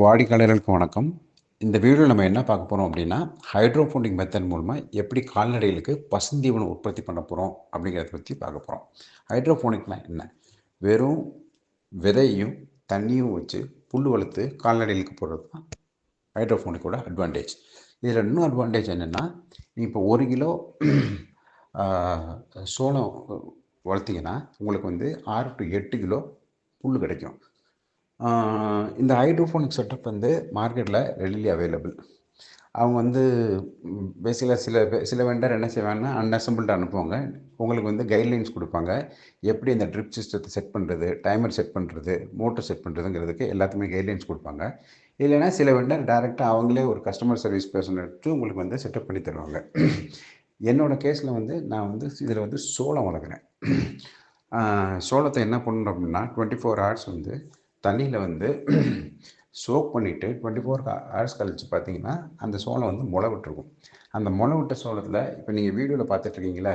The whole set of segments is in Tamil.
வாடிக்கையாளர்களுக்கு வணக்கம். இந்த வீடியோல நம்ம என்ன பார்க்க போறோம் அப்படின்னா, ஹைட்ரோபோனிக் மெத்தட் மூலமா எப்படி கால்நடைகளுக்கு பசுந்தீவனம் உற்பத்தி பண்ண போறோம் அப்படிங்கிறத பத்தி பார்க்க போறோம். ஹைட்ரோபோனிக்னா என்ன? வெறும் விதையும், தண்ணியும் வச்சு புல்லு வளர்த்து கால்நடைகளுக்கு போடுறது தான் ஹைட்ரோபோனிக்கோட அட்வான்டேஜ். இதில் இன்னும் அட்வான்டேஜ் என்னென்னா, இப்போ 1 கிலோ ஆ, சோளம் வளர்த்தீங்கன்னா, உங்களுக்கு வந்து 6 to 8 கிலோ புல்லு கிடைக்கும். இந்த ஹைட்ரோஃபோனிக் செட்டப் வந்து மார்க்கெட்டில் ரெடிலி அவைலபிள். அவங்க வந்து பேசிக்கலாக சில வெண்டர் என்ன செய்வாங்கன்னா, அன்அசம்பிள்டு அனுப்புவாங்க. உங்களுக்கு வந்து கைட்லைன்ஸ் கொடுப்பாங்க. எப்படி இந்த ட்ரிப் சிஸ்டத்தை செட் பண்ணுறது, டைமர் செட் பண்ணுறது, மோட்டர் செட் பண்ணுறதுங்கிறதுக்கு எல்லாத்துக்குமே கைட்லைன்ஸ் கொடுப்பாங்க. இல்லைன்னா சில வெண்டர் டைரெக்டாக அவங்களே ஒரு கஸ்டமர் சர்வீஸ் பர்சன் எடுத்து உங்களுக்கு வந்து செட்டப் பண்ணி தருவாங்க. என்னோடய கேஸில் வந்து நான் வந்து இதில் வந்து சோளம் வளர்க்குறேன். சோளத்தை என்ன பண்ணணும் அப்படின்னா, 24 ஹவர்ஸ் வந்து தண்ணியில் வந்து சோக் பண்ணிவிட்டு 24 ஹவர்ஸ் கழித்து பார்த்தீங்கன்னா, அந்த சோளம் வந்து முளை விட்டுருக்கும். அந்த முளை விட்ட சோளத்தில் இப்போ நீங்கள் வீடியோவில் பார்த்துட்ருக்கீங்களே,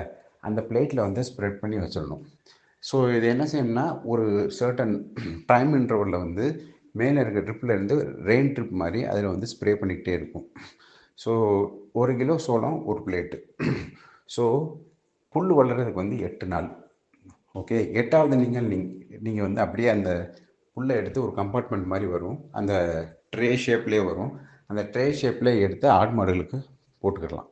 அந்த பிளேட்டில் வந்து ஸ்ப்ரெட் பண்ணி வச்சிடணும். ஸோ இது என்ன செய்யணும்னா, ஒரு சர்டன் டைம் இன்டர்வலில் வந்து மேலே இருக்க ட்ரிப்பில் இருந்து ரெயின் ட்ரிப் மாதிரி அதில் வந்து ஸ்ப்ரே பண்ணிக்கிட்டே இருக்கும். ஸோ 1 கிலோ சோளம் ஒரு பிளேட்டு. ஸோ புல் வளர்கிறதுக்கு வந்து 8 நாள். ஓகே, 8வது நீங்கள் வந்து அப்படியே அந்த புல்லை எடுத்து ஒரு கம்பார்ட்மெண்ட் மாதிரி வரும். அந்த ட்ரே ஷேப்லேயே வரும். அந்த ட்ரே ஷேப்லேயே எடுத்து ஆடு மாடுகளுக்கு போட்டுக்கிடலாம்.